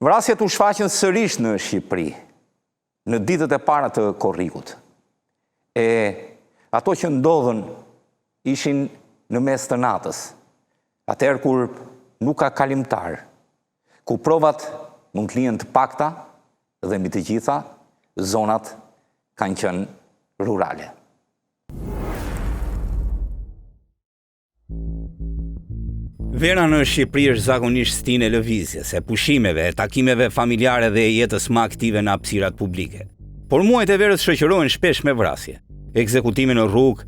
Vrasjet u shfaqen sërish në Shqipëri, në ditët e para të korrikut. E ato që ndodhen ishin në mes të natës, atëherë kur nuk ka kalimtar, ku provat mund të lihen të pakta dhe mbi të gjitha zonat kanë qenë rurale. Vera në Shqipëri është zakonisht stinë e lëvizjes, e pushimeve, e takimeve familjare dhe e jetës më aktive në hapësirat publike. Por muajt e verës shoqërohen shpesh me vrasje, ekzekutime në rrugë,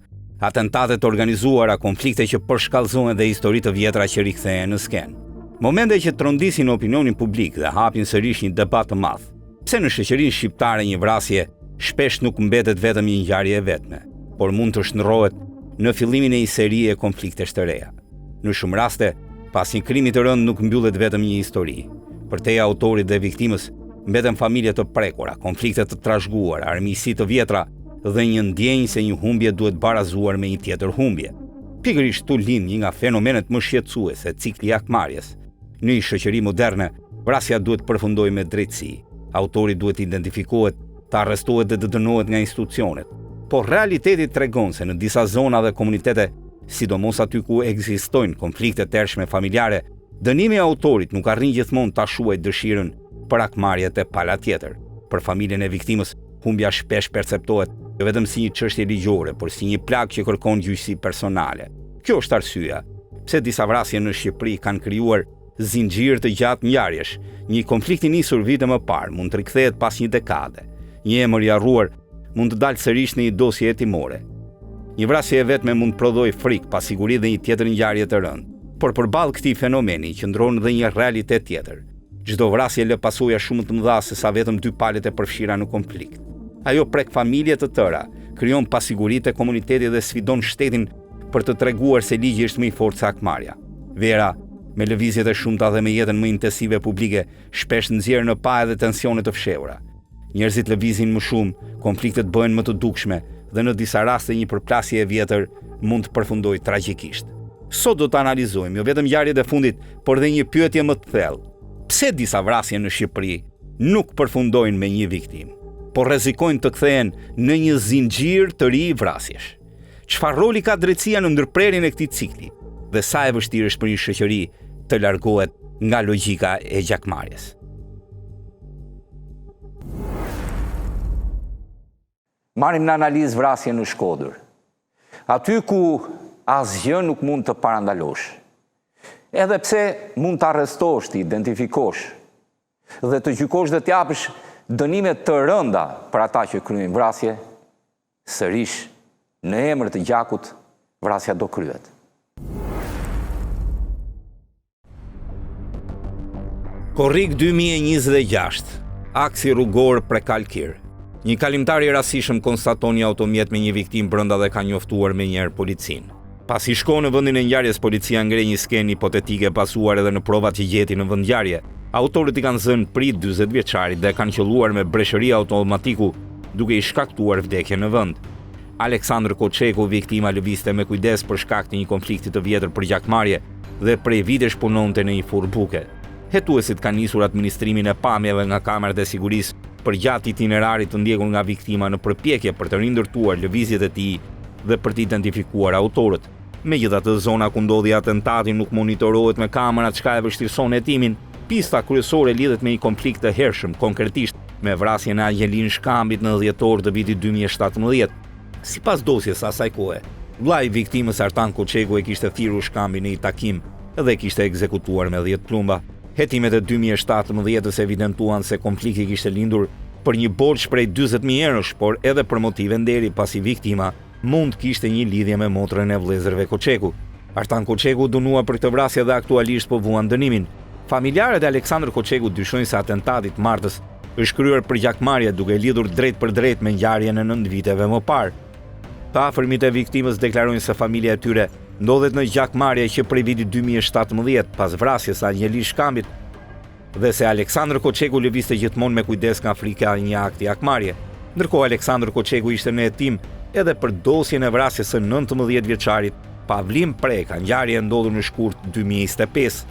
atentate të organizuara, konflikte që përshkallëzohen dhe histori të vjetra që rikthehen në skenë. Momente që trondisin opinionin publik dhe hapin sërish një debat të madh. Pse në shoqërinë shqiptare një vrasje shpesh nuk mbetet vetëm një ngjarje e vetme, por mund të shndërrohet në fillimin e një serie konfliktesh të reja. Në shumë raste, pas një krimi të rënd nuk mbyllet vetëm një histori. Për te autorit dhe viktimës mbeten familje të prekura, konflikte të trashëguara, armiqësi të vjetra dhe një ndjenjë se një humbje duhet barazuar me një tjetër humbje. Pikërisht tu lind një nga fenomenet më shqetësuese, cikli i akmarrjes. Në një shoqëri moderne, vrasja duhet përfundojë me drejtësi. Autori duhet identifikohet, të arrestohet dhe të dënohet nga institucionet. Por realiteti tregon se në disa zona dhe komunitete, sidomos aty ku ekzistojnë konflikte tërshme familjare, dënimi i autorit nuk arrin gjithmonë ta shuajë dëshirën për akmarrjet e pala tjetër. Për familjen e viktimës, humbja shpesh perceptohet jo vetëm si një çështje ligjore, por si një plagë që kërkon gjyqësi personale. Kjo është arsyeja pse disa vrasje në Shqipëri kanë krijuar zinxhir të gjatë ngjarjesh. Një konflikt i nisur vite më parë mund të rikthehet pas një dekade. Një emër i harruar mund të dalë sërish në një dosje hetimore. Një vrasje e vetme mund të prodhojë frikë, pasiguri dhe një tjetër ngjarje të rëndë. Por përballë këtij fenomeni qëndron edhe një realitet tjetër. Çdo vrasje lë pasoja shumë të mëdha se sa vetëm dy palët e përfshira në konflikt. Ajo prek familje të tëra, krijon pasiguri te komuniteti dhe sfidon shtetin për të treguar se ligji është më i fortë se akmarrja. Vera, me lëvizjet e shumta dhe me jetën më intensive publike, shpesh nxjerr në pa edhe tensione të fshehura. Njerëzit lëvizin më shumë, konfliktet bëhen më të dukshme dhe në disa raste një përplasje e vjetër mund të përfundojë tragjikisht. Sot do të analizojmë jo vetëm ngjarjet e fundit, por edhe një pyetje më të thellë. Pse disa vrasje në Shqipëri nuk përfundojnë me një viktimë, por rrezikojnë të kthehen në një zinxhir të ri vrasjesh? Çfarë roli ka drejtësia në ndërprerjen e këtij cikli? Dhe sa e vështirë është për një shoqëri të largohet nga logjika e gjakmarrjes? Marrim në analizë vrasje në Shkodër. Aty ku asgjë nuk mund të parandalosh. Edhe pse mund të arrestosh, të identifikosh dhe të gjykosh dhe të japësh dënime të rënda për ata që kryejnë vrasje, sërish në emër të gjakut vrasja do kryhet. Korrik 2026, aksi rrugor Prekalkir. Një kalimtar i rastishëm konstaton një automjet me një viktimë brenda dhe ka njoftuar menjëherë policinë. Pasi shkon në vendin e ngjarjes, policia ngre një skenë hipotetike pasuar edhe në provat që gjeti në vendngjarje. Autorët i kanë zënë prit 40 vjeçarit dhe kanë qelluar me breshëri automatiku duke i shkaktuar vdekjen në vend. Aleksandr Koçeku, viktima, lëvizte me kujdes për shkak të një konflikti të vjetër për gjakmarrje dhe prej vitesh punonte në një furrë buke. Hetuesit kanë nisur administrimin e pamjeve nga kamerat e sigurisë për gjatë itinerarit të ndjekur nga viktima në përpjekje për të rindërtuar lëvizjet e tij dhe për të identifikuar autorët. Megjithatë, zona ku ndodhi atentati nuk monitorohet me kamera, çka e vështirëson hetimin. Pista kryesore lidhet me një konflikt të hershëm, konkretisht me vrasjen e Angelin Shkambit në dhjetor të vitit 2017. Sipas dosjes asaj kohe, vllai i viktimës Artan Koçeku e kishte thirrur Shkambin në një takim dhe e kishte ekzekutuar me 10 plumba. Hetimet e 2017-s evidentuan se konflikti kishte lindur për një borxh prej 40.000 eurosh, por edhe për motive nderi, pasi viktima mund kishte një lidhje me motrën e vëllezërve Koçeku. Artan Koçeku dënua për këtë vrasje dhe aktualisht po vuan dënimin. Familjarët e Aleksandr Koçeku dyshojnë se atentati të martës është kryer për gjakmarrje duke lidhur drejt për drejt me ngjarjen e 9 viteve më parë. Të afërmit e viktimës deklarojnë se familja e tyre ndodhet në gjakmarrje që prej vitit 2017 pas vrasjes së Angelit Shkambit dhe se Aleksandr Koçeku lëvizte gjithmonë me kujdes nga frika e një akti akmarrje. Ndërkohë Aleksandr Koçeku ishte në hetim edhe për dosjen e vrasjes së 19 vjeçarit Pavlim Preka, ngjarje e ndodhur në shkurt 2025.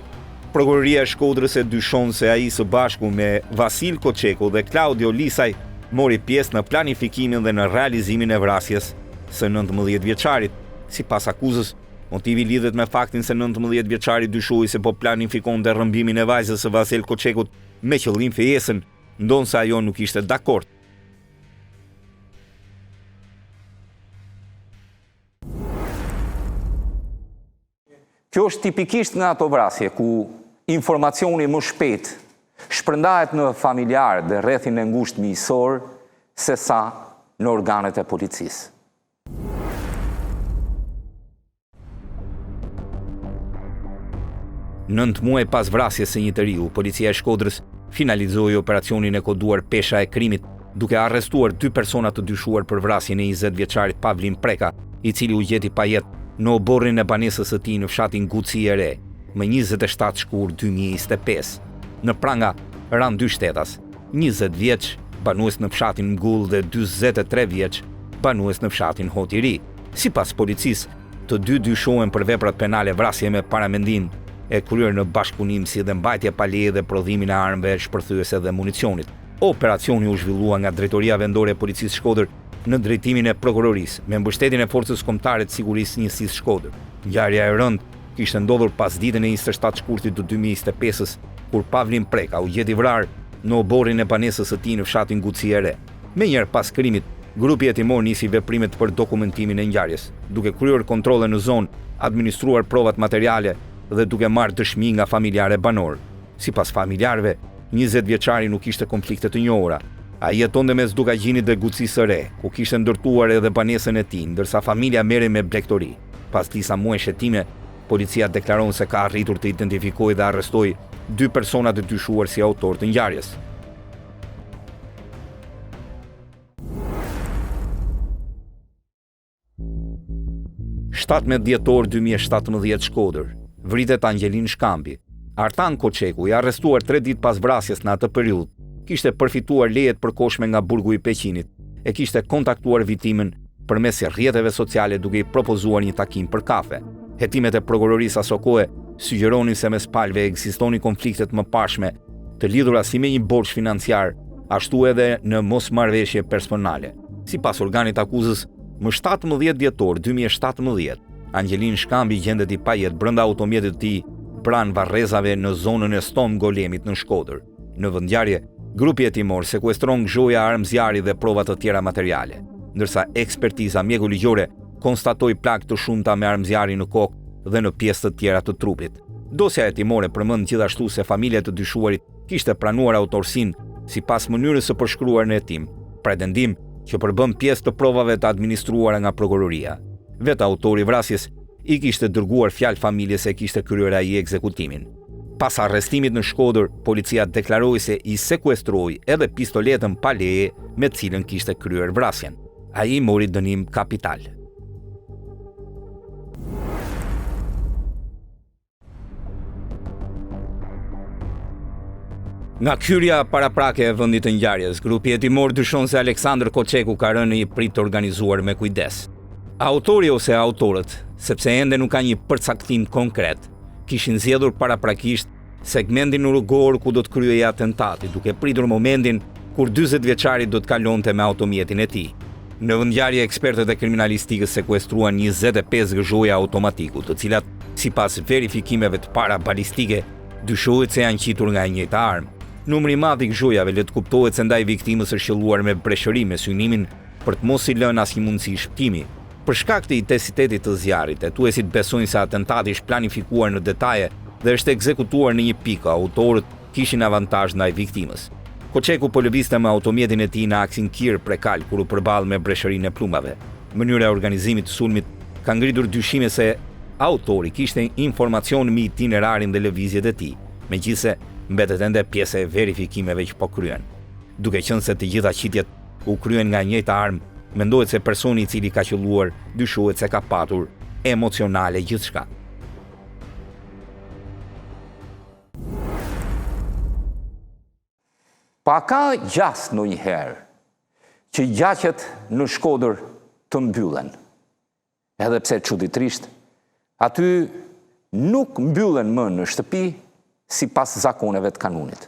Prokuroria e Shkodrës e dyshon se ai së bashku me Vasil Koçeku dhe Claudio Lisaj mori pjesë në planifikimin dhe në realizimin e vrasjes së 19 vjeçarit. Sipas akuzës, motivi lidhet me faktin se 19 vjeçari dyshuai se po planifikonte rrëmbimin e vajzës së Vasil Koçekut me qëllim fejesën, ndonse ajo nuk ishte dakord. Kjo është tipikisht nga ato vrasje ku informacioni më shpejt shpërndahet në familjarë dhe rrethin e ngushtë miqësor se sa në organet e policisë. Nëntë muaj pas vrasjes së një të riu, policia e Shkodrës finalizoi operacionin e koduar Pesha e krimit, duke arrestuar 2 persona të dyshuar për vrasjen e 20 vjeçarit Pavlin Preka, i cili u gjeti pa jetë në oborrin e banesës së tij në fshatin Guci e Re, më 27 shkur 2025. Në pranga ran 2 shtetas, 20 vjeç banues në fshatin Mgull dhe 43 vjeç banues në fshatin Hoti i Ri. Sipas policisë, të dy dyshohen për veprat penale vrasje me paramendim e kryer në bashkëpunim si dhe mbajtje pa leje dhe prodhimin e armëve shpërthyese dhe municionit. Operacioni u zhvillua nga Drejtoria Vendore e Policisë Shkodër në drejtimin e prokurorisë, me mbështetjen e Forcës Kombëtare të Sigurisë Njësisë Shkodër. Ngjarja e rëndë kishte ndodhur pas ditën e 27 shkurtit të 2025-s, kur Pavlin Preka u gjeti vrarë në oborrin e banesës së tij në fshatin Guci e Re. Menjëherë pas krimit, grupi hetimor nisi veprimet për dokumentimin e ngjarjes, duke kryer kontrolle në zonë, administruar provat materiale dhe duke marrë dëshmi nga familjarë banor. Sipas familjarëve, 20 vjeçari nuk kishte konflikte të njohura. Ai jetonte mes Dukagjinit dhe Gucisë së Re, ku kishte ndërtuar edhe banesën e tij, ndërsa familja merrej me blegtori. Pas disa muaj shëtime, policia deklaron se ka arritur të identifikojë dhe arrestojë 2 persona të dyshuar si autor të ngjarjes. (17 dhjetor 2017 Shkodër), vritet Angelin Shkambi. Artan Koçeku, i arrestuar 3 ditë pas vrasjes në atë periudhë, kishte përfituar lejet përkohshme nga burgu i Peqinit e kishte kontaktuar viktimën përmes rrjeteve sociale duke i propozuar një takim për kafe. Hetimet e prokurorisë aso kohe sugjeronin se mes palëve ekzistonin konflikte të mëparshme, të lidhura si me një borxh financiar, ashtu edhe në mosmarrëveshje personale. Sipas organit akuzës, më 17 dhjetor 2017, Angelin Shkambi gjendet i pajet brenda automjetit të tij pranë varrezave në zonën e Stom Golemit në Shkodër. Në vendngjarje, grupi hetimor sekuestron gjoja armëzjari dhe prova të tjera materiale, ndërsa ekspertiza mjekoligjore konstatoi plagë të shumta me armëzjari në kokë dhe në pjesë të tjera të trupit. Dosja hetimore përmend gjithashtu se familja të dyshuarit kishte pranuar autorsinë sipas mënyrës së përshkruar në hetim, pretendim që përbën pjesë të provave të administruara nga prokuroria. Vetë autori vrasjes i kishte dërguar fjalë familjes se kishte kryer ai ekzekutimin. Pas arrestimit në Shkodër, policia deklaroi se i sekuestroi edhe pistoletën pa leje me të cilën kishte kryer vrasjen. Ai mori dënim kapital. Nga hyrja paraprake e vendit të ngjarjes, grupi hetimor dyshon se Aleksandër Koçeku ka rënë në një prit të organizuar me kujdes. Autori ose autorët, sepse ende nuk ka një përcaktim konkret, kishin zgjedhur paraprakisht segmentin rrugor ku do të kryej atentati, duke pritur momentin kur 40 vjeçari do të kalonte me automjetin e tij. Në vendngjarje, ekspertët e kriminalistikës sekuestruan 25 gëzhoja automatiku, të cilat, sipas verifikimeve të para balistike, dyshohet se janë qitur nga e njëjta armë. Numri i madh i gëzhojave le të kuptohet se ndaj viktimës është qelluar me breshëri me synimin për të mos i lënë asnjë mundësi shpëtimi. Për shkak të intensitetit të zjarrit, hetuesit besojnë se atentati është planifikuar në detaje dhe është ekzekutuar në një pikë, autorët kishin avantazh ndaj viktimës. Koçeku po lëvizte me automjetin e tij në aksin Kir Prekal kur u përball me breshërinë e plumave. Mënyra e organizimit të sulmit ka ngritur dyshime se autori kishte informacion mbi itinerarin dhe lëvizjet e tij, megjithse mbetet ende pjesë e verifikimeve që po kryen. Duke qenë se të gjitha qitjet u kryen nga njëjta armë, mendohet se personi i cili ka qelluar dyshohet se ka patur emocionale gjithçka. Pa ka gjas ndonjëherë që gjaqet në Shkodër të mbyllen. Edhe pse çuditërisht, aty nuk mbyllen më në shtëpi, sipas zakoneve të kanunit.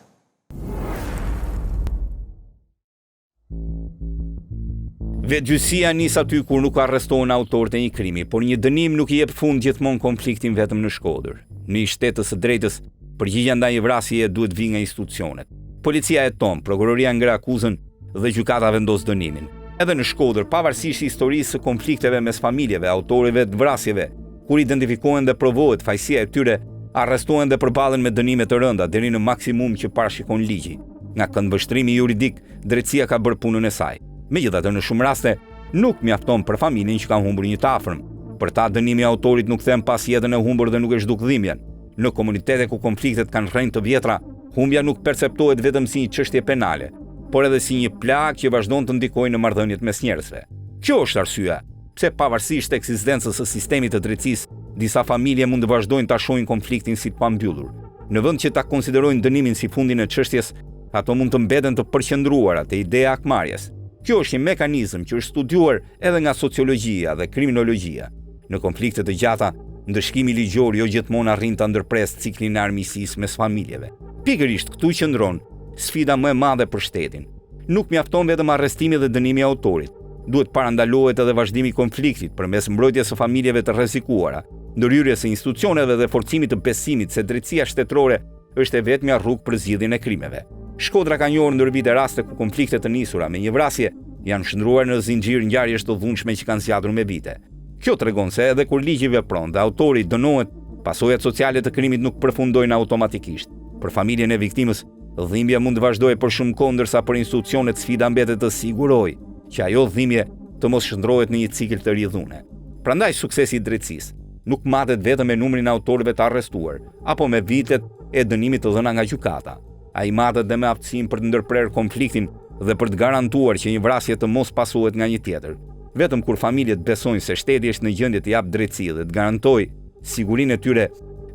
Vetëgjysia nis aty kur nuk arrestohen autorët e një krimi, por një dënim nuk i jep fund gjithmonë konfliktin vetëm në Shkodër. Në shtetës së drejtës, përgjigjja ndaj vrasjeje duhet vi nga institucionet. Policia e ton, prokuroria ngre akuzën dhe gjykata vendos dënimin. Edhe në Shkodër, pavarësisht historisë së konflikteve mes familjeve, autorëve të vrasjeve, kur identifikohen dhe provohet fajësia e tyre, arrestohen dhe përballen me dënime të rënda deri në maksimum që parashikon ligji. Nga këndvështrimi juridik, drejtësia ka bërë punën e saj. Megjithatë, në shumë raste, nuk mjafton për familjen që ka humbur një të afërm. Për ta dënimi i autorit nuk them pas jetën e humbur dhe nuk e zhduk dhimbjen. Në komunitete ku konfliktet kanë rrënjë të vjetra, humbja nuk perceptohet vetëm si një çështje penale, por edhe si një plagë që vazhdon të ndikojë në marrëdhëniet mes njerëzve. Kjo është arsyeja pse pavarësisht ekzistencës së sistemit të drejtësisë, disa familje mund të vazhdojnë ta shohin konfliktin si të pambyllur. Në vend që ta konsiderojnë dënimin si fundin e çështjes, ato mund të mbeten të përqendruara te ideja e akmarrjes. Kjo është një mekanizëm që është studiuar edhe nga sociologjia dhe kriminologjia. Në konflikte të gjata, ndëshkimi ligjor jo gjithmonë arrin ta ndërpresë ciklin e armiqësisë mes familjeve. Pikërisht këtu qëndron sfida më e madhe për shtetin. Nuk mjafton vetëm arrestimi dhe dënimi i autorit. Duhet parandalohet edhe vazhdimi i konfliktit përmes mbrojtjes së familjeve të rrezikuara, ndërhyrjes së institucioneve dhe forcimit të besimit se drejtësia shtetërore është e vetmja rrugë për zgjidhjen e krimeve. Shkodra ka njohur ndër vite raste ku konflikte të nisura me një vrasje janë shndruar në zinxhir ngjarjesh të dhunshme që kanë zgjatur me vite. Kjo tregon se edhe kur ligji vepron dhe autori dënohet, pasojat sociale të krimit nuk përfundojnë automatikisht. Për familjen e viktimës, dhimbja mund të vazhdojë për shumë kohë, ndërsa për institucionet sfida mbetet të sigurojë që ajo dhimbje të mos shndrohet në një cikël të rrjedhune. Prandaj suksesi i drejtësisë nuk matet vetëm me numrin e autorëve të arrestuar, apo me vitet e dënimit të dhëna nga gjykata. Ai matet dhe me aftësinë për të ndërprerë konfliktin dhe për të garantuar që një vrasje të mos pasohet nga një tjetër. Vetëm kur familjet besojnë se shteti është në gjendje të japë drejtësi dhe të garantojë sigurinë e tyre,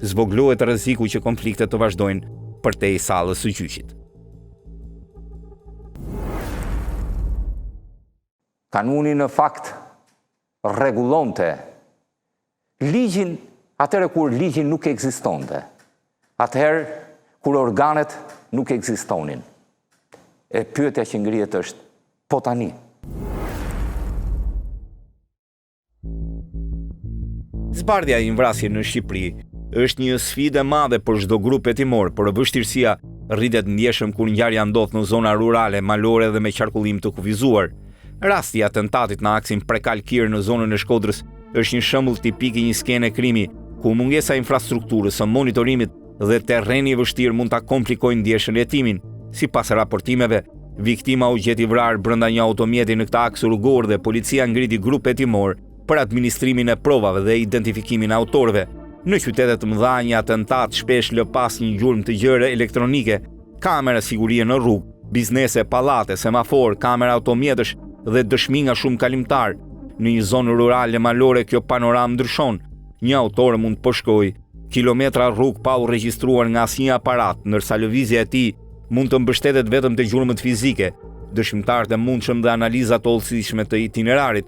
zvogëlohet rreziku që konfliktet të vazhdojnë përtej sallës së gjyqit. Kanuni në fakt rregullonte ligjin atëherë kur ligji nuk ekzistonte. Atëherë kur organet nuk ekzistonin. E pyetja që ngrihet është, po tani? Zbardhja e një vrasje në Shqipëri është një sfidë e madhe për çdo grup hetimor, por vështirësia rritet ndjeshëm kur ngjarja ndodh në zona rurale, malore dhe me qarkullim të kufizuar. Rasti i atentatit në aksin Prekal-Kir në zonën e Shkodrës është një shembull tipik i një skene krimi ku mungesa e infrastrukturës, së monitorimit dhe terreni i vështirë mund ta komplikojnë ndjeshën e hetimin. Sipas raportimeve, viktima u gjeti vrarë brenda një automjeti në këtë aks rrugor dhe policia ngriti grup hetimor për administrimin e provave dhe identifikimin e autorëve. Në qytete të mëdha një atentat shpesh lë pas një gjurmë të gjëre elektronike, kamera sigurie në rrugë, biznese, pallate, semafor, kamera automjetësh dhe dëshmi nga shumë kalimtar. Në një zonë rurale malore kjo panoramë ndryshon. Një autor mund të përshkojë kilometra rrugë pa u regjistruar nga asnjë aparat, ndërsa lëvizja e tij mund të mbështetet vetëm te gjurmët fizike, dëshmitarët e mundshëm dhe analizat të hollësishme të itinerarit.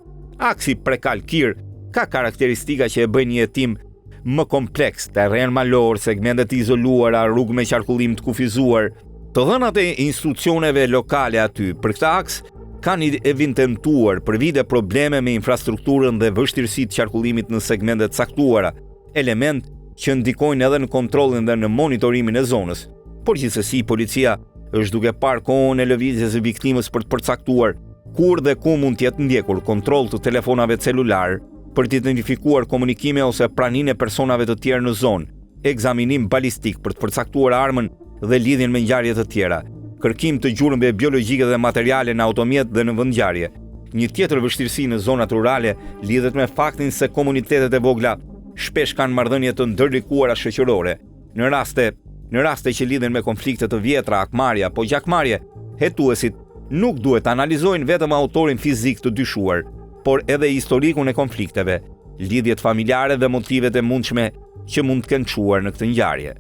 Aksi Prekal-Kir ka karakteristika që e bëjnë një hetim më kompleks, terren malor, segmente të izoluara, rrugë me qarkullim të kufizuar. Të dhënat e institucioneve lokale aty për këtë aks kanë evidentuar për vite probleme me infrastrukturën dhe vështirësitë qarkullimit në segmente të caktuara, element që ndikojnë edhe në kontrollin dhe në monitorimin e zonës. Por gjithsesi policia është duke parë kohën e lëvizjes së viktimës për të përcaktuar kur dhe ku mund të jetë ndjekur kontroll të telefonave celular, për të identifikuar komunikime ose praninë e personave të tjerë në zonë, ekzaminim balistik për të përcaktuar armën dhe lidhjen me ngjarje të tjera, kërkim të gjurmëve biologjike dhe materiale në automjet dhe në vendngjarje. Një tjetër vështirësi në zonat rurale lidhet me faktin se komunitetet e vogla shpesh kanë marrëdhënie të ndërlikuara shoqërore. Në raste që lidhen me konflikte të vjetra, akmarrje apo gjakmarrje, hetuesit nuk duhet të analizojnë vetëm autorin fizik të dyshuar, por edhe historikun e konflikteve, lidhjet familjare dhe motivet e mundshme që mund të kenë çuar në këtë ngjarje.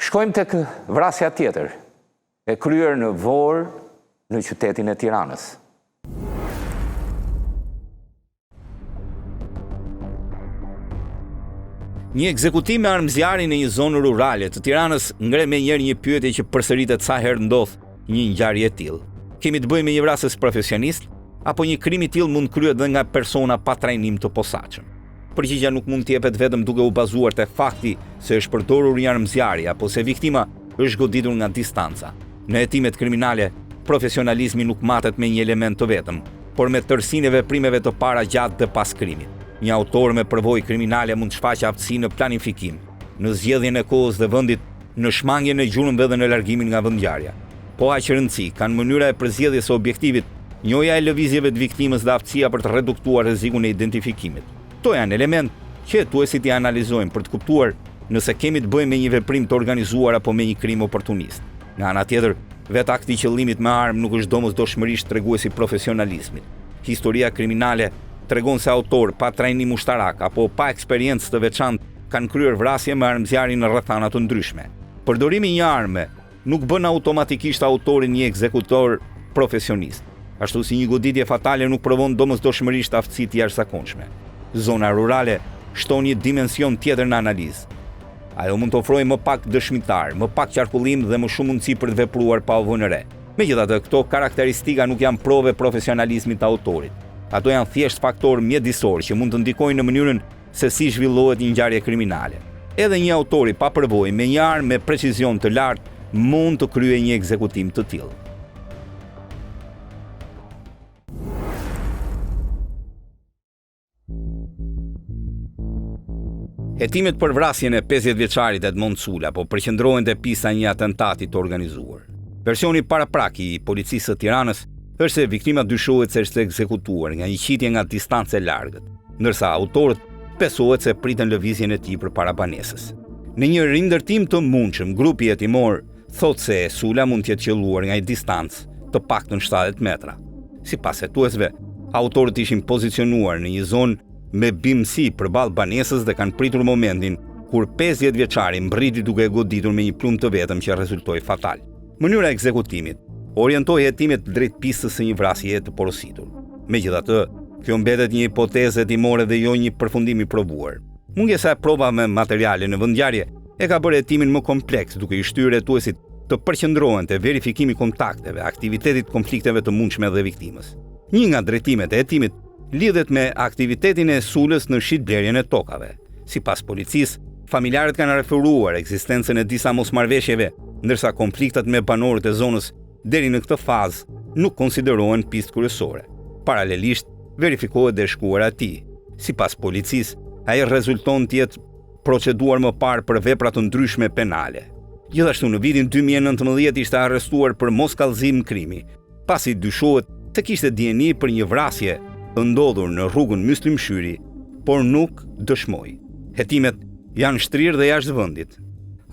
Shkojmë tek vrasja tjetër, e kryer në Vorë në qytetin e Tiranës. Një ekzekutim me armëzjarri në një zonë rurale të Tiranës ngre me njerë një pyetje që përsëritet sa herë ndodh një ngjarje e tillë. Kemi të bëjmë me një vrasës profesionist apo një krim i tillë mund kryhet dhe nga persona pa trajnim të posaçëm? Përgjigjja nuk mund të jepet vetëm duke u bazuar te fakti se është përdorur një armëzjarri apo se viktima është goditur nga distanca. Në hetimet kriminale, profesionalizmi nuk matet me një element të vetëm, por me tërësinë e veprimeve të para, gjatë dhe pas krimit. Një autor me përvojë kriminale mund të shfaqë aftësi në planifikim, në zgjedhjen e kohës dhe vendit, në shmangjen e gjurmëve dhe në largimin nga vendngjarja. Po aq rëndësi kanë mënyra e përzgjedhjes së objektivit, njohja e lëvizjeve të viktimës dhe aftësia për të reduktuar rrezikun e identifikimit. Kto janë element që hetuesit i analizojnë për të kuptuar nëse kemi të bëjmë me një veprim të organizuar apo me një krim oportunist. Nga ana tjetër, vetë akti i qëllimit me armë nuk është domosdoshmërisht treguesi profesionalizmit. Historia kriminale tregon se autor pa trajnim ushtarak apo pa eksperiencë të veçantë kanë kryer vrasje me armëzjarri në rrethana të ndryshme. Përdorimi i një arme nuk bën automatikisht autorin një ekzekutor profesionist, ashtu si një goditje fatale nuk provon domosdoshmërisht aftësi të jashtëzakonshme. Zona rurale shton një dimension tjetër në analizë. Ajo mund të ofrojë më pak dëshmitar, më pak qarkullim dhe më shumë mundësi për të vepruar pa u vënë re. Megjithatë, këto karakteristika nuk janë prove profesionalizmit të autorit. Ato janë thjesht faktorë mjedisor që mund të ndikojnë në mënyrën se si zhvillohet një ngjarje kriminale. Edhe një autori pa përvojë me një armë me precizion të lartë mund të kryejë një ekzekutim të tillë. Hetimet për vrasjen e 50 vjeçarit Edmond Sula po përqendrohen te pista e një atentati të organizuar. Versioni paraprak i policisë së Tiranës është se viktima dyshohet se është ekzekutuar nga një qitje nga distancë e largët, ndërsa autorët besohet se pritën lëvizjen e tij përpara banesës. Në një rindërtim të mundshëm, grupi hetimor thotë se Sula mund të jetë qelluar nga një distancë të paktën 70 metra. Sipas hetuesve, autorët ishin pozicionuar në një zonë me bimësi përballë banesës dhe kanë pritur momentin kur 50 vjeçari mbriti duke e goditur me një plumë të vetëm që rezultoi fatal. Mënyra e ekzekutimit orientoi hetimet drejt pistës së një vrasjeje të porositur. Megjithatë, kjo mbetet një hipotezë hetimore dhe jo një përfundim i provuar. Mungesa e provave materiale në vendngjarje e ka bërë hetimin më kompleks, duke i shtyrë hetuesit të përqendrohen te verifikimi i kontakteve, aktivitetit konflikteve të mundshme dhe viktimës. Një nga drejtimet e hetimit lidhet me aktivitetin e Sulës në shitblerjen e tokave. Sipas policisë, familjarët kanë referuar ekzistencën e disa mosmarrveshjeve, ndërsa konfliktet me banorët e zonës deri në këtë fazë nuk konsiderohen pistë kryesore. Paralelisht, verifikohet dhe shkuara e tij. Sipas policisë, ai rezulton të jetë proceduar më parë për vepra të ndryshme penale. Gjithashtu në vitin 2019 ishte arrestuar për moskallëzim krimi, pasi dyshohet se kishte dieni për një vrasje të ndodhur në rrugën Myslimshyri, por nuk dëshmoi. Hetimet janë shtrirë dhe jashtë vendit.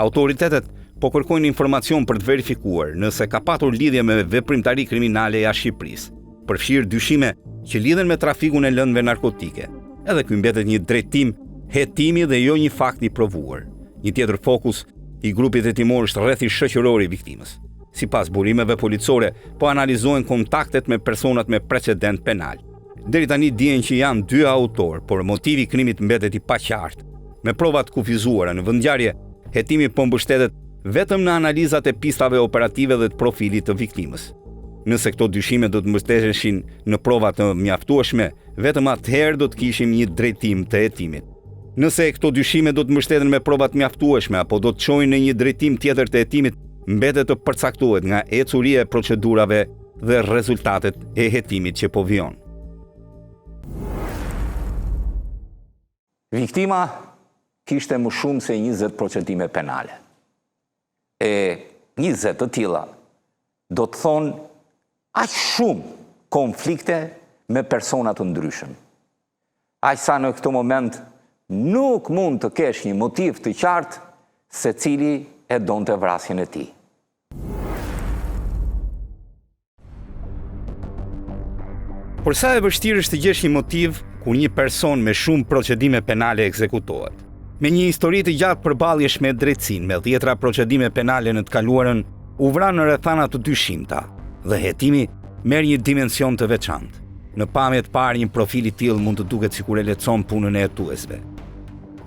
Autoritetet po kërkojnë informacion për të verifikuar nëse ka patur lidhje me veprimtari kriminale jashtë Shqipërisë, përfshirë dyshime që lidhen me trafikun e lëndëve narkotike. Edhe ky mbetet një drejtim hetimi dhe jo një fakt i provuar. Një tjetër fokus i grupit hetimor është rrethi shoqëror i viktimës. Sipas burimeve policore, po analizohen kontaktet me personat me precedent penal. Deri tani dihen që janë 2 autor, por motivi i krimit mbetet i paqartë. Me provat kufizuara në vendngjarje, hetimi po mbështetet vetëm në analizat e pistave operative dhe të profilit të viktimës. Nëse këto dyshime do të mbështeteshin në prova të mjaftueshme, vetëm atëherë do të kishim një drejtim të hetimit. Nëse këto dyshime do të mbështeten me prova të mjaftueshme apo do të çojnë në një drejtim tjetër të hetimit, mbetet të përcaktohet nga ecuria e procedurave dhe rezultatet e hetimit që po vijon. Viktima kishte më shumë se 20 procedime penale. E 20 të tilla do të thonë aq shumë konflikte me persona të ndryshëm. Aq sa në këtë moment nuk mund të kesh një motiv të qartë se cili e donte vrasjen e tij. Por sa e vështirë është të gjesh një motiv kur një person me shumë procedime penale ekzekutohet. Me një histori të gjatë përballjesh me drejtsinë, me 10 procedime penale në të kaluarën, u vran në rrethana të dyshimta dhe hetimi merr një dimension të veçantë. Në pamje të parë një profil i tillë mund të duket sikur e lehtëson punën e hetuesve.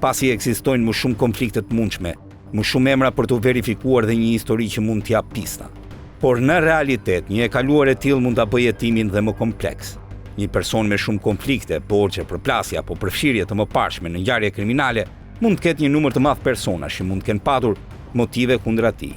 pasi ekzistojnë më shumë konflikte të mundshme, më shumë emra për të verifikuar dhe një histori që mund t'jap pista. Por në realitet, një e kaluar e tillë mund ta bëjë hetimin dhe më kompleks. Një person me shumë konflikte, borxhe, përplasje apo përfshirje të mëparshme në ngjarje kriminale mund të ketë një numër të madh personash që mund të kenë patur motive kundër atij.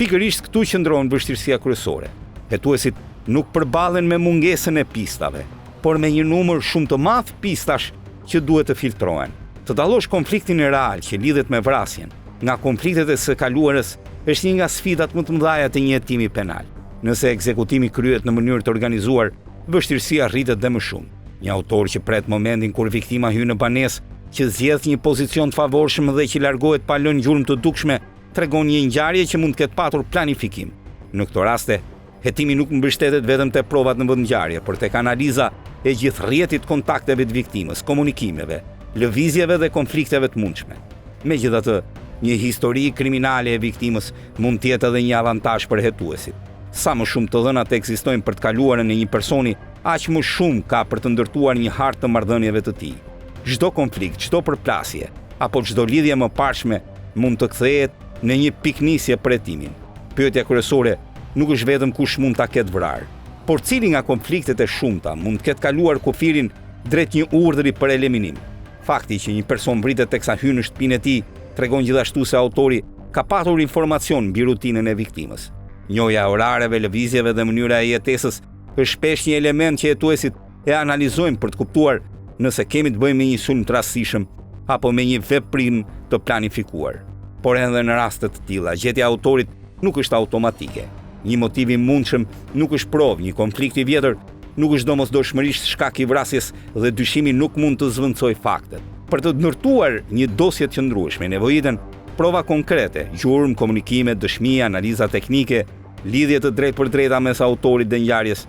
Pikërisht këtu qëndron vështirësia kryesore. Hetuesit nuk përballen me mungesën e pistave, por me një numër shumë të madh pistash që duhet të filtrohen. Të dallosh konfliktin real që lidhet me vrasjen nga konfliktet e së kaluarës është një nga sfidat më të mëdha të një hetimi penal. Nëse ekzekutimi kryhet në mënyrë të organizuar, vështirësia rritet dhe më shumë. Një autor që pret momentin kur viktima hyn në banesë, që zgjedh një pozicion të favorshëm dhe që largohet pa lënë gjurmë të dukshme, tregon një ngjarje që mund të ketë patur planifikim. Në këto raste, hetimi nuk mbështetet vetëm te provat në vendngjarje, por tek analiza e gjithë rrjetit kontakteve të viktimës, komunikimeve, lëvizjeve dhe konflikteve të mundshme. Megjithatë, një histori kriminale e viktimës mund të jetë edhe një avantazh për hetuesit. Sa më shumë të dhënat ekzistojnë për të kaluarën e një personi, aq më shumë ka për të ndërtuar një hartë të marrëdhënieve të tij. Çdo konflikt, çdo përplasje apo çdo lidhje më parshme mund të kthehet në një piknisje për hetimin. Pyetja kryesore nuk është vetëm kush mund ta ketë vrarë, por cili nga konfliktet e shumta mund të ketë kaluar kufirin drejt një urdhri për eliminim. Fakti që një person vritet teksa hyn në shtëpinë e tij tregon gjithashtu se autori ka patur informacion mbi rutinën e viktimës. Njohja e orareve, lëvizjeve dhe mënyra e jetesës është shpesh një element që hetuesit e analizojnë për të kuptuar nëse kemi të bëjmë me një sulm të rastësishëm apo me një veprim të planifikuar. Por edhe në raste të tilla, gjetja e autorit nuk është automatike. Një motiv i mundshëm nuk është provë, një konflikt i vjetër nuk është domosdoshmërisht shkak i vrasjes dhe dyshimi nuk mund të zvendçojë faktet. Për të ndërtuar një dosje të qëndrueshme, nevojiten prova konkrete, gjurmë, komunikime, dëshmi, analiza teknike, lidhje të drejtpërdrejta mes autorit dhe ngjarjes.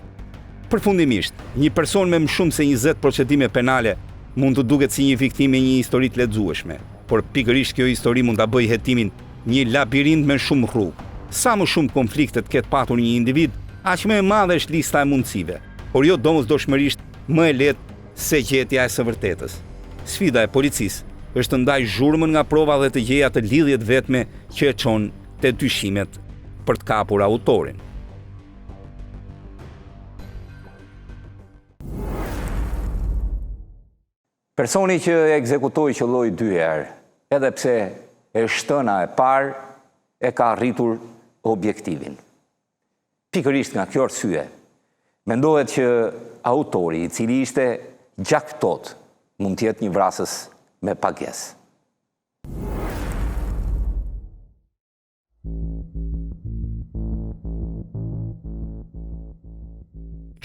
Përfundimisht, një person me më shumë se 20 procedime penale mund të duket si një viktimë e një histori të lexueshme, por pikërisht kjo histori mund ta bëjë hetimin një labirint me shumë rrugë. Sa më shumë konflikte të ketë patur një individ, aq më e madhe është lista e mundësive, por jo domosdoshmërisht më e lehtë se gjetja e së vërtetës. Sfida e policisë është të ndaj zhurmën nga prova dhe të gjejë atë lidhje të vetme që e çon te dyshimet për të kapur autorin. Personi që ekzekutoi qelloi 2 herë, edhe pse e shtëna e parë e ka arritur objektivin. Pikërisht nga kjo arsye, mendohet që autori, i cili ishte gjaktot, mund të jetë një vrasës me pagesë.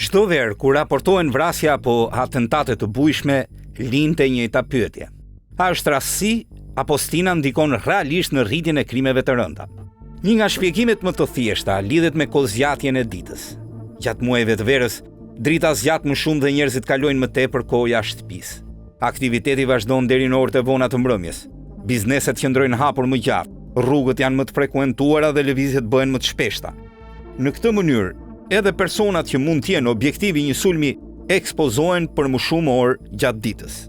Çdo verë kur raportohen vrasja apo atentate të bujshme, linte e njëjta pyetje. A është rastësi apo stina ndikon realisht në rritjen e krimeve të rënda? Një nga shpjegimet më të thjeshta lidhet me kozgjatjen e ditës. Gjatë muajve të verës, drita zgjat më shumë dhe njerëzit kalojnë më tepër kohë jashtë shtëpisë. Aktiviteti vazhdon deri në orët e vona të mbrëmjes. Bizneset qëndrojnë hapur më gjatë, rrugët janë më të frekuentuara dhe lëvizjet bëhen më të shpeshta. Në këtë mënyrë, edhe personat që mund të jenë objektivi një sulmi ekspozohen për më shumë orë gjatë ditës.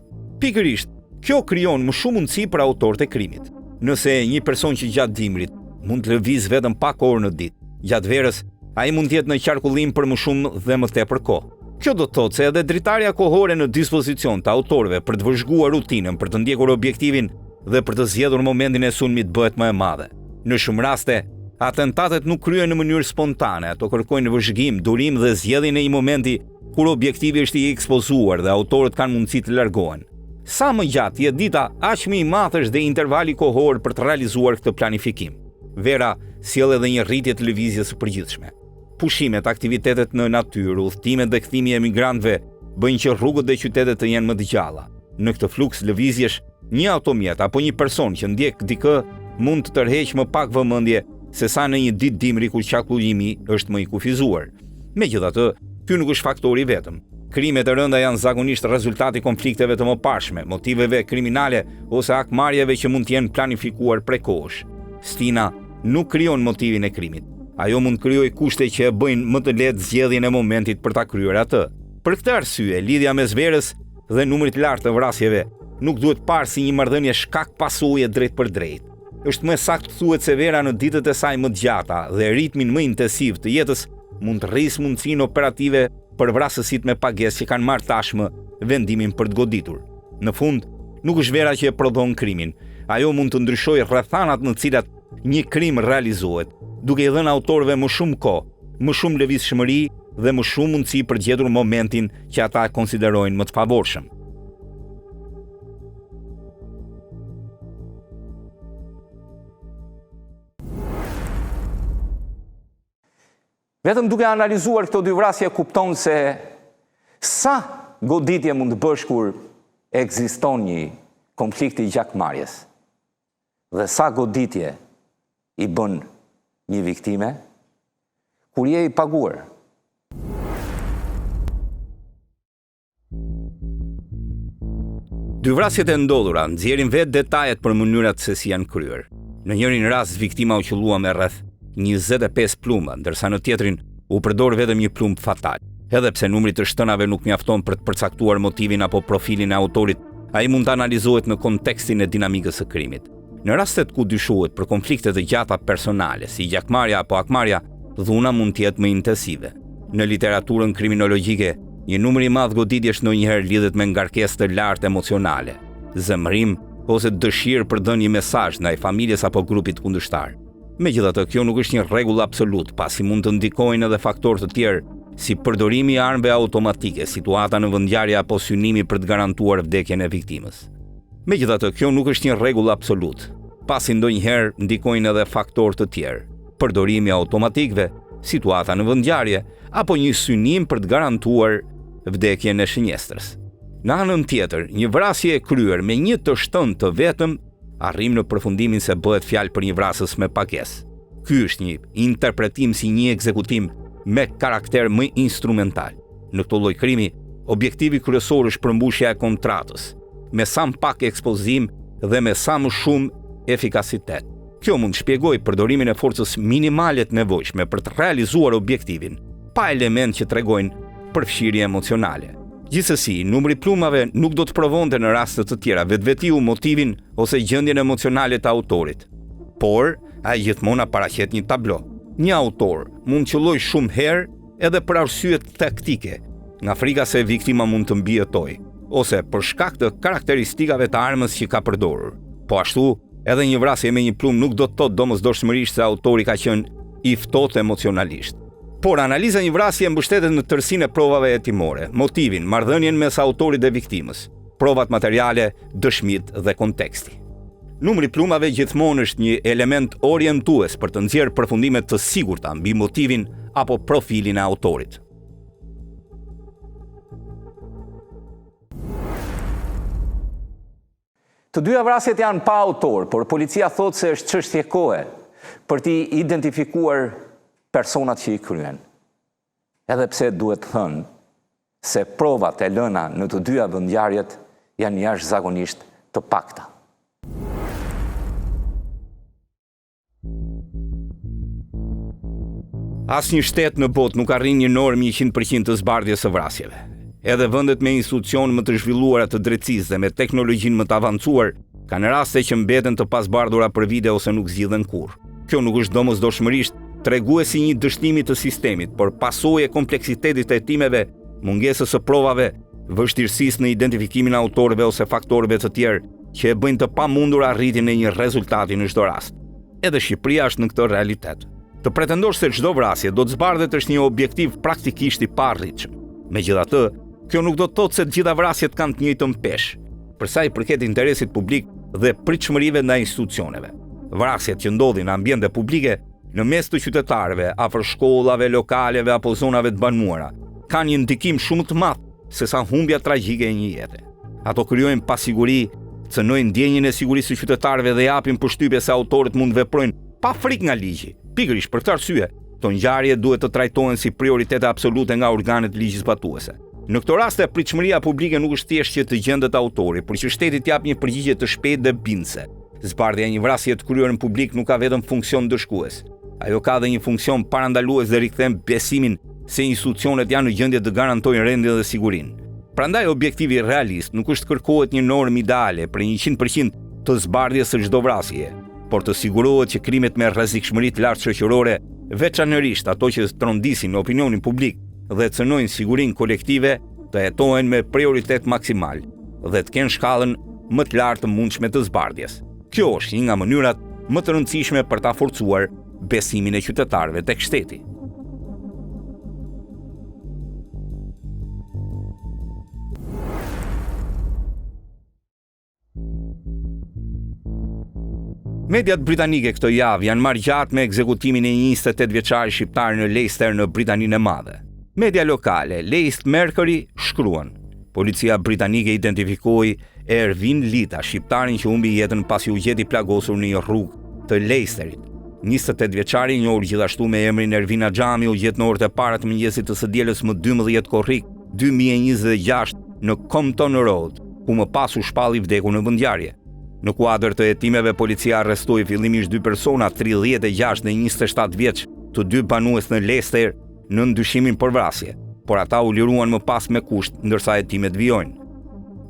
Pikërisht, kjo krijon më shumë mundësi për autorët e krimit. Nëse një person që gjatë dimrit mund të lëviz vetëm pak orë në ditë, gjatë verës ai mund të jetë në qarkullim për më shumë dhe më tepër kohë. Kjo do të thotë se edhe dritarja kohore në dispozicion të autorëve për të vëzhguar rutinën, për të ndjekur objektivin dhe për të zgjedhur momentin e sulmit bëhet më e madhe. Në shumë raste, atentatet nuk kryhen në mënyrë spontane, ato kërkojnë vëzhgim, durim dhe zgjedhjen e një momenti kur objektivi është i ekspozuar dhe autorët kanë mundësi të largohen. Sa më gjatë jetë dita, aq më i madh është dhe intervali kohor për të realizuar këtë planifikim. Vera sjell edhe një rritje të lëvizjes së përgjithshme. Pushimet, aktivitetet në natyrë, udhëtimet dhe kthimi e emigrantëve bëjnë që rrugët dhe qytetet të jenë më të gjalla. Në këtë fluks lëvizjesh, një automjet apo një person që ndjek dikë mund të tërheqë më pak vëmendje se sa në një ditë dimri kur qarkullimi është më i kufizuar. Megjithatë, ky nuk është faktori vetëm. Krimet e rënda janë zakonisht rezultati konflikteve të mëparshme, motiveve kriminale ose akmarrjeve që mund të jenë planifikuar prekosh. Stina nuk krijon motivin e krimit. Ajo mund krijojë kushte që e bëjnë më të lehtë zgjedhjen e momentit për ta kryer atë. Për këtë arsye, lidhja mes verës dhe numrit të lartë të vrasjeve nuk duhet parë si një marrëdhënie shkak pasojë drejt për drejt. Është më saktë thuhet se vera në ditët e saj më të gjata dhe ritmin më intensiv të jetës mund të rrisë mundësinë operative për vrasësit me pagesë që kanë marrë tashmë vendimin për të goditur. Në fund, nuk është vera që e prodhon krimin. Ajo mund të ndryshojë rrethanat në të cilat një krim realizohet, duke i dhënë autorëve më shumë kohë, më shumë lëvizshmëri dhe më shumë mundësi për gjetur momentin që ata e konsiderojnë më të favorshëm. Vetëm duke analizuar këto dy vrasje kupton se sa goditje mund të bësh kur ekziston një konflikt i gjakmarrjes dhe sa goditje i bën një viktime kur je i paguar. Dy vrasjet e ndodhura nxjerrin vetë detajet për mënyrat se si janë kryer. Në njërin rast viktima u qellua me rreth 25 plumba, ndërsa në tjetrin u përdor vetëm një plumb fatal. Edhe pse numri të shtënave nuk mjafton për të përcaktuar motivin apo profilin e autorit, ai mund të analizohet në kontekstin e dinamikës së krimit. Në rastet ku dyshohet për konflikte të gjata personale, si gjakmarrja apo akmarrja, dhuna mund të jetë më intensive. Në literaturën kriminologjike, një numër i madh goditjesh ndonjëherë lidhet me ngarkesë të lartë emocionale, zemërim ose dëshirë për dhënë një mesazh ndaj familjes apo grupit kundërshtar. Megjithatë, kjo nuk është një rregull absolut, pasi mund të ndikojnë edhe faktorë të tjerë, si përdorimi i armëve automatike, situata në vendngjarje apo synimi për të garantuar vdekjen e viktimës. Megjithatë, kjo nuk është një rregull absolut, pasi ndonjëherë ndikojnë edhe faktorë të tjerë, përdorimi i automatikëve, situata në vendngjarje apo një synim për të garantuar vdekjen e shënjestrës. Në anën tjetër, një vrasje e kryer me një të shtënë të vetëm arrim në përfundimin se bëhet fjalë për një vrasës me pagesë. Ky është një interpretim si një ekzekutim me karakter më instrumental. Në këtë lloj krimi, objektivi kryesor është përmbushja e kontratës, me sa më pak ekspozim dhe me sa më shumë efikasitet. Kjo mund të shpjegojë përdorimin e forcës minimale të nevojshme për të realizuar objektivin, pa element që tregojnë përfshirje emocionale. Gjithsesi, numri plumave nuk do të provonte në raste të tjera vetvetiu motivin ose gjendjen emocionale të autorit. Por, ai gjithmonë paraqet një tablo. Një autor mund të qellojë shumë herë edhe për arsye taktike, nga frika se viktima mund të mbijetojë, ose për shkak të karakteristikave të armës që ka përdorur. Po ashtu, edhe një vrasje me një plumb nuk do të thotë domosdoshmërisht se autori ka qenë i ftohtë emocionalisht. Por analiza një vrasje mbështetet në tërësinë e provave hetimore, motivin, marrëdhënien mes autorit dhe viktimës, provat materiale, dëshmitë dhe konteksti. Numri plumave gjithmonë është një element orientues për të nxjerrë përfundime të sigurta mbi motivin apo profilin e autorit. Të dyja vrasjet janë pa autor, por policia thotë se është çështje kohe për t'i identifikuar personat që i kryen. Edhe pse duhet thënë se provat e lëna në të dyja vendngjarjet janë jashtëzakonisht të pakta. Asnjë shtet në botë nuk arrin një normë 100% të zbardhjes së vrasjeve. Edhe vendet me institucion më të zhvilluara të drejtësisë dhe me teknologjinë më të avancuar kanë raste që mbeten të pazbardhura për vite ose nuk zgjidhen kurrë. Kjo nuk është domosdoshmërisht treguesi një dështimi të sistemit, por pasojë e kompleksitetit të hetimeve, mungesës së provave, vështirësisë në identifikimin e autorëve ose faktorëve të tjerë që e bëjnë të pamundur arritjen e një rezultati në çdo rast. Edhe Shqipëria është në këtë realitet. Të pretendosh se çdo vrasje do të zbardhet është një objektiv praktikisht i paarritshëm. Megjithatë, kjo nuk do të thotë se të gjitha vrasjet kanë të njëjtën peshë, për sa i përket interesit publik dhe pritshmërive ndaj institucioneve. Vrasjet që ndodhin në ambiente publike, në mes të qytetarëve, afër shkollave, lokaleve apo zonave të banuara, kanë një ndikim shumë të madh se sa humbja tragjike e një jete. Ato krijojnë pasiguri, cënojnë ndjenjën e sigurisë së qytetarëve dhe japin përshtypje se autorët mund veprojnë pa frikë nga ligji. Pikërisht për këtë arsye, këto ngjarje duhet të trajtohen si prioritete absolute nga organet ligjzbatuese. Në këtë rast, pritshmëria publike nuk është thjesht që të gjendet autori, por që shteti të japë një përgjigje të shpejtë dhe bindëse. Zbardhja e një vrasje të kryer në publik nuk ka vetëm funksion dëshkues. Ajo ka dhe një funksion parandalues dhe rikthem besimin se institucionet janë në gjendje të garantojnë rendin dhe sigurinë. Prandaj objektivi realist nuk është kërkohet një normë ideale për 100% të zbardhjes së çdo vrasje, por të sigurohet që krimet me rrezikshmëri të lartë shoqërore, veçanërisht ato që trondisin opinionin publik dhe cënojnë sigurinë kolektive, të hetohen me prioritet maksimal dhe të kenë shkallën më të lartë të mundshme të zbardhjes. Kjo është një nga mënyrat më të rëndësishme për ta forcuar besimin e qytetarëve tek shteti. Mediat britanike këtë javë janë marrë gjatë me ekzekutimin e një 28 vjeçar shqiptar në Leicester në Britaninë e Madhe. Media lokale, Leicester Mercury, shkruan: policia britanike identifikoi Ervin Lita, shqiptarin që humbi jetën pasi u gjeti plagosur në një rrugë të Leicesterit. 28 vjeçari, i njohur gjithashtu me emrin Ervin Axhami, u gjet në orët e para të mëngjesit të së dielës më 12 korrik 2026 në Compton Road, ku më pas u shpalli vdekur në vendngjarje. Në kuadër të hetimeve, policia arrestoi fillimisht 2 persona, 36 dhe 27 vjeç, të 2 banues në Leicester, në ndyshimin për vrasje, por ata u liruan më pas me kusht, ndërsa hetimet vijojnë.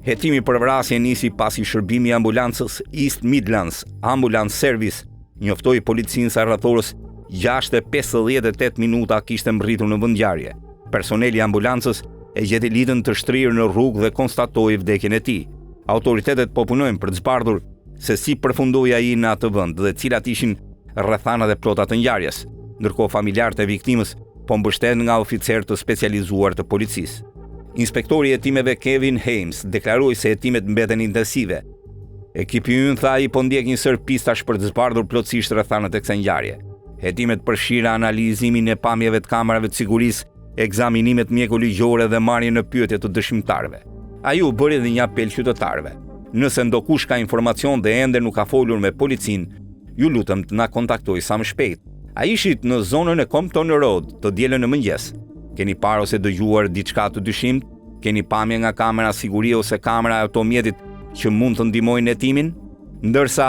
Hetimi për vrasje nisi pasi shërbimi i ambulancës East Midlands Ambulance Service njoftoi policinë se rreth orës 6:58 minuta kishte mbërritur në vendngjarje. Personeli i ambulancës e gjeti Litën të shtrirë në rrugë dhe konstatoi vdekjen e tij. Autoritetet po punojnë për të zbardhur se si përfundoi ai në atë vend dhe cilat ishin rrethanat e plota të ngjarjes, ndërkohë familjarët e viktimës po mbështeten nga oficerë të specializuar të policisë. Inspektori i hetimeve Kevin Hames deklaroi se hetimet mbeten intensive. Ekipi ynë tha i po ndjek një sër pistash për të zbardhur plotësisht rrethanat e kësaj ngjarje. Hetimet përfshirin analizimin e pamjeve të kamerave të sigurisë, ekzaminimet mjekoligjore dhe marrjen në pyetje të dëshmitarëve. Ai u bëri edhe një apel qytetarëve. Nëse ndokush ka informacion dhe ende nuk ka folur me policinë, ju lutem të na kontaktoj sa më shpejt. Ai ishit në zonën e Compton Road të dielën në mëngjes. Keni parë ose dëgjuar diçka të dyshimt? Keni pamje nga kamera sigurie ose kamera e automjetit që mund të ndihmojnë hetimin? Ndërsa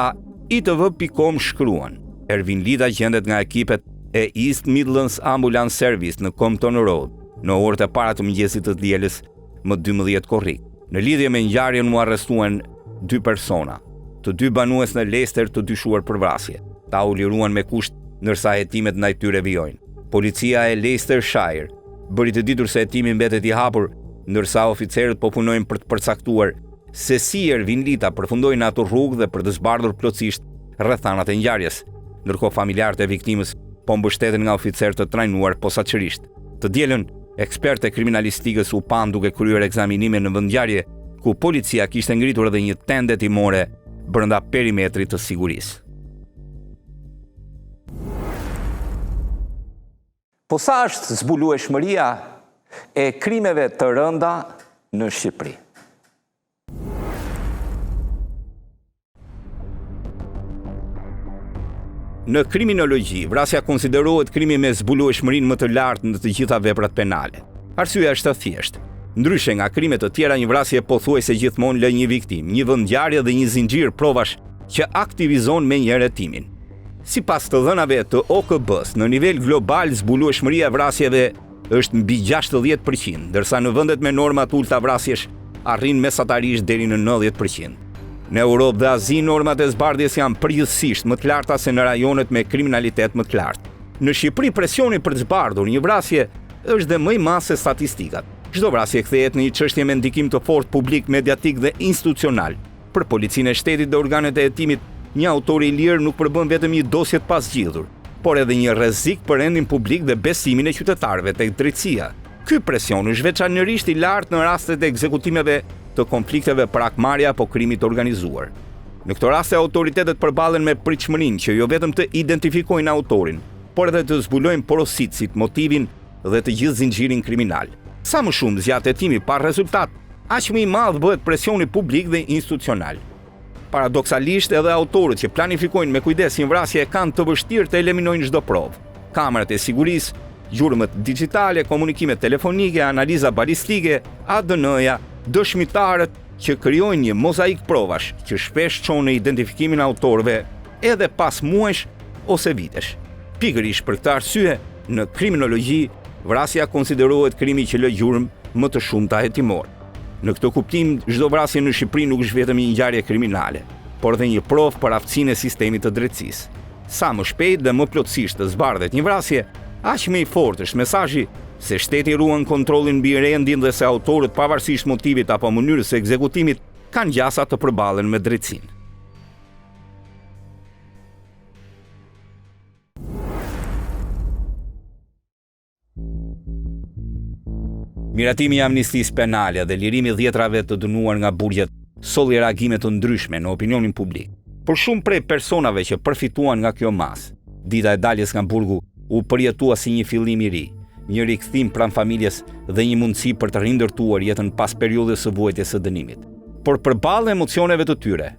ITV.com shkruan: Ervin Lita gjendet nga ekipet e East Midlands Ambulance Service në Compton Road në orët e para të mëngjesit të dielës më 12 korrik. Në lidhje me ngjarjen u arrestuan 2 persona, të 2 banues në Leicester të dyshuar për vrasje. Ta u liruan me kusht ndërsa hetimet ndaj tyre vijojnë. Policia e Leicestershire bëri të ditur se hetimi mbetet i hapur, ndërsa oficerët po punojnë për të përcaktuar se si Ervin Lita përfundoi në atë rrugë dhe për të zbardhur plotësisht rrethanat e ngjarjes, ndërkohë familjarët e viktimës po mbështeten nga oficerë të trajnuar posaçërisht. Të dielën, ekspertë e kriminalistikës u pan duke kryer ekzaminime në vendngjarje, ku policia kishte ngritur edhe një tendë hetimore brenda perimetrit të sigurisë. Po sa është zbulueshmëria e krimeve të rënda në Shqipëri? Në kriminologji, vrasja konsiderohet krimi me zbulueshmërinë më të lartë në të gjitha veprat penale. Arsyeja është e thjeshtë. Ndryshe nga krimet të tjera, një vrasje pothuajse gjithmonë lë një viktim, një vendngjarje dhe një zinxhir provash që aktivizon menjëherë hetimin. Sipas të dhënave të OKB-s, në nivel global zbulueshmëria e vrasjeve është mbi 60%, ndërsa në vendet me norma të ulta vrasjesh arrin mesatarisht deri në 90%. Në Europë dhe Azi, normat e zbardhjes janë përgjithsisht më të larta se në rajonet me kriminalitet më të lartë. Në Shqipëri, presioni për të zbardhur një vrasje është dhe më i madh se statistikat. Çdo vrasje kthehet në një çështje me ndikim të fortë publik, mediatik dhe institucional. Për policinë e shtetit dhe organet e hetimit, një autor i lirë nuk përbën vetëm një dosje të pasgjidhur, por edhe një rrezik për rendin publik dhe besimin e qytetarëve tek drejtësia. Ky presion është veçanërisht i lartë në rastet e ekzekutimeve të konflikteve për akmarrje apo krimit të organizuar. Në këtë rast, autoritetet përballen me pritshmërinë që jo vetëm të identifikojnë autorin, por edhe të zbulojnë porositësit, motivin dhe të gjithë zinxhirin kriminal. Sa më shumë zgjat hetimi pa rezultat, aq më i madh bëhet presioni publik dhe institucional. Paradoksalisht, edhe autorët që planifikojnë me kujdes një vrasje kanë të vështirë të eliminojnë çdo provë. Kamerat e sigurisë, gjurmët digjitale, komunikimet telefonike, analiza balistike, ADN-ja, dëshmitarët që krijojnë një mozaik provash që shpesh çon në identifikimin e autorëve edhe pas muajsh ose vitesh. Pikërisht për këtë arsye, në kriminologji, vrasja konsiderohet krimi që lë gjurmë më të shumta hetimor. Në këtë kuptim, çdo vrasje në Shqipëri nuk është vetëm një ngjarje kriminale, por dhe një provë për aftësinë e sistemit të drejtësisë. Sa më shpejt dhe më plotësisht të zbardhet një vrasje, aq më i fortë është mesazhi se shteti ruan kontrollin mbi rendin dhe se autorët, pavarësisht motivit apo mënyrës së ekzekutimit, kanë gjasa të përballen me drejtësinë. Miratimi i amnistisë penale dhe lirimi dhjetrave të dënuar nga burgjet solli reagime të ndryshme në opinionin publik. Por shumë prej personave që përfituan nga kjo mas, dita e daljes nga burgu u përjetua si një fillim i ri, një rikthim pranë familjes dhe një mundësi për të rindërtuar jetën pas periudhës së vuajtjes së dënimit. Por përballë emocioneve të tyre,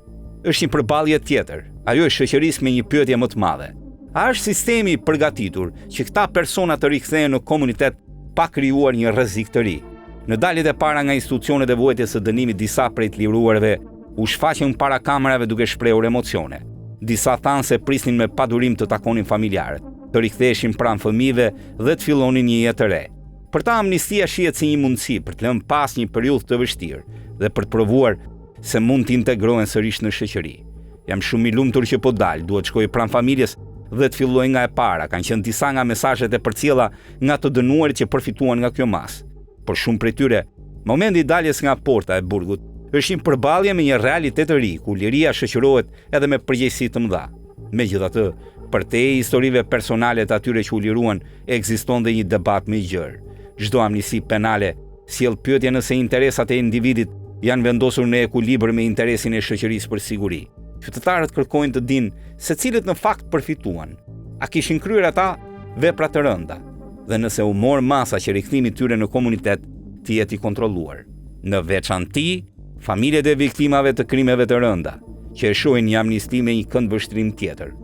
është një përballje tjetër, ajo e shoqërisë me një pyetje më të madhe. A është sistemi i përgatitur që këta persona të rikthehen në komunitet pa krijuar një rrezik të ri? Në daljet e para nga institucionet e vuajtjes së dënimit, disa prej të liruarve u shfaqën para kamerave duke shprehur emocione. Disa thanë se prisnin me padurim të takonin familjarët, të riktheheshin pranë fëmijëve dhe të fillonin një jetë të re. Për ta amnistia shihet si një mundësi për të lënë pas një periudhë të vështirë dhe për të provuar se mund të integrohen sërish në shoqëri. Jam shumë i lumtur që po dal, duhet shkoj pranë familjes dhe të filloj nga e para, kanë qenë disa nga mesazhet e përcjella nga të dënuarit që përfituan nga kjo mas. Por shumë prej tyre, momenti i daljes nga porta e burgut është një përballje me një realitet të ri, ku liria shoqërohet edhe me përgjegjësi të mëdha. Megjithatë, përtej historive personale të atyre që u liruan, ekziston dhe një debat më i gjerë. Çdo amnisti penale sjell pyetje nëse interesat e individit janë vendosur në ekuilibër me interesin e shoqërisë për siguri. Qytetarët kërkojnë të dinë se cilët në fakt përfituan, a kishin kryer ata vepra të rënda, dhe nëse u mor masa që rikthimi i tyre në komunitet të jetë i kontrolluar. Në veçanti, familjet e viktimave të krimeve të rënda, që e shohin një amnisti me një këndvështrim tjetër.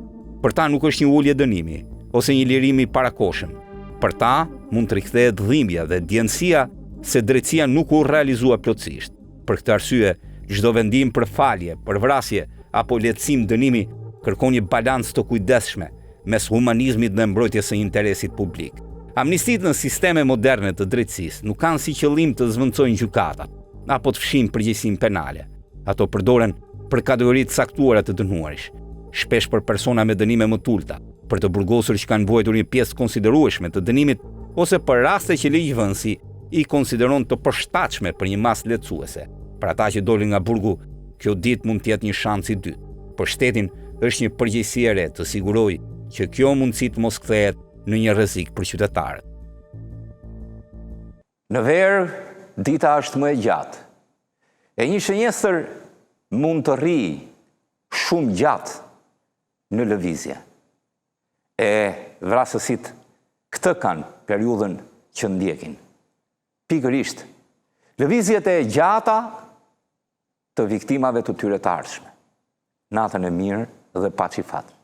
Për ta nuk është një ulje dënimi, ose një lirim i parakohshëm. Për ta mund të rikthehet dhimbja dhe djentësia se drejtësia nuk u realizua plotësisht. Për këtë arsye, çdo vendim për falje, për vrasje apo lehtësim dënimi kërkon një balancë të kujdesshme mes humanizmit dhe mbrojtjes së interesit publik. Amnistitë në sisteme moderne të drejtësisë nuk kanë si qëllim të zvendçojnë gjykatat apo të fshin përgjegjësinë penale. Ato përdoren për kategoritë caktuara të dënuarish, shpesh për persona me dënime më të ulta, për të burgosur që kanë vuajtur një pjesë konsiderueshme të dënimit, ose për raste që ligjvënësi i konsideron të përshtatshme për një masë lehtësuese. Për ata që dolin nga burgu, kjo ditë mund të jetë një shans i dytë. Për shtetin është një përgjegjësi e re të sigurojë që kjo mundësi të mos kthehet në një rrezik për qytetarët. Në verë, dita është më e gjatë, e një shënjestër mund të rri shumë gjatë në lëvizje. E vrasësit këtë kanë periudhën që ndjekin. Pikërisht, lëvizjet e gjata të viktimave të tyre të ardhshme. Natën e mirë dhe paçifat.